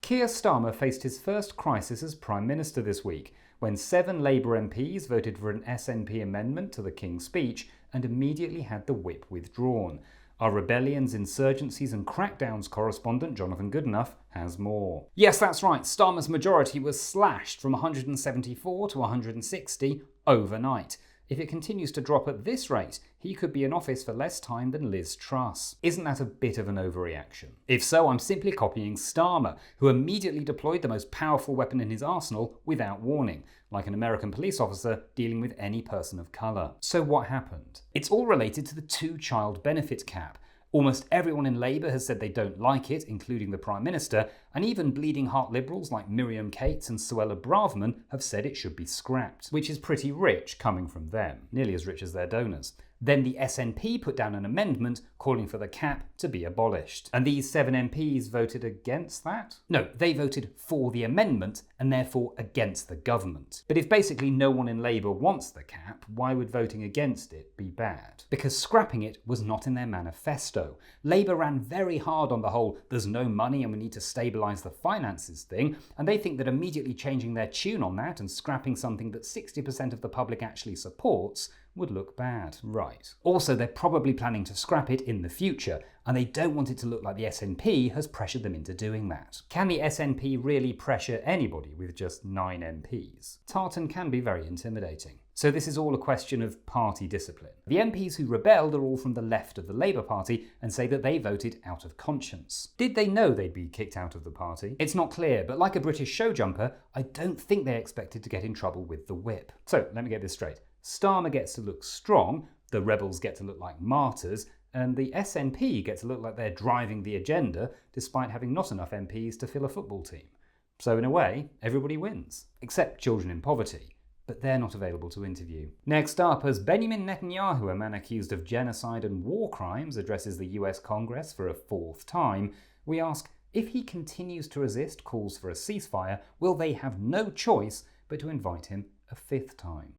Keir Starmer faced his first crisis as Prime Minister this week, when 7 Labour MPs voted for an SNP amendment to the King's Speech and immediately had the whip withdrawn. Our rebellions, insurgencies and crackdowns correspondent Jonathan Goodenough has more. Yes, that's right, Starmer's majority was slashed from 174 to 160 overnight. If it continues to drop at this rate, he could be in office for less time than Liz Truss. Isn't that a bit of an overreaction? If so, I'm simply copying Starmer, who immediately deployed the most powerful weapon in his arsenal without warning, like an American police officer dealing with any person of colour. So what happened? It's all related to the 2-child benefit cap. Almost everyone in Labour has said they don't like it, including the Prime Minister, and even bleeding heart liberals like Miriam Cates and Suella Braverman have said it should be scrapped, which is pretty rich coming from them, nearly as rich as their donors. Then the SNP put down an amendment calling for the cap to be abolished. And these 7 MPs voted against that? No, they voted for the amendment and therefore against the government. But if basically no one in Labour wants the cap, why would voting against it be bad? Because scrapping it was not in their manifesto. Labour ran very hard on the whole "there's no money and we need to stabilise the finances" thing, and they think that immediately changing their tune on that and scrapping something that 60% of the public actually supports would look bad. Right. Also, they're probably planning to scrap it in the future, and they don't want it to look like the SNP has pressured them into doing that. Can the SNP really pressure anybody with just 9 MPs? Tartan can be very intimidating. So this is all a question of party discipline. The MPs who rebelled are all from the left of the Labour Party and say that they voted out of conscience. Did they know they'd be kicked out of the party? It's not clear, but like a British show jumper, I don't think they expected to get in trouble with the whip. So let me get this straight. Starmer gets to look strong, the rebels get to look like martyrs, and the SNP get to look like they're driving the agenda despite having not enough MPs to fill a football team. So in a way, everybody wins, except children in poverty. But they're not available to interview. Next up, as Benjamin Netanyahu, a man accused of genocide and war crimes, addresses the US Congress for a 4th time, we ask, if he continues to resist calls for a ceasefire, will they have no choice but to invite him a 5th time?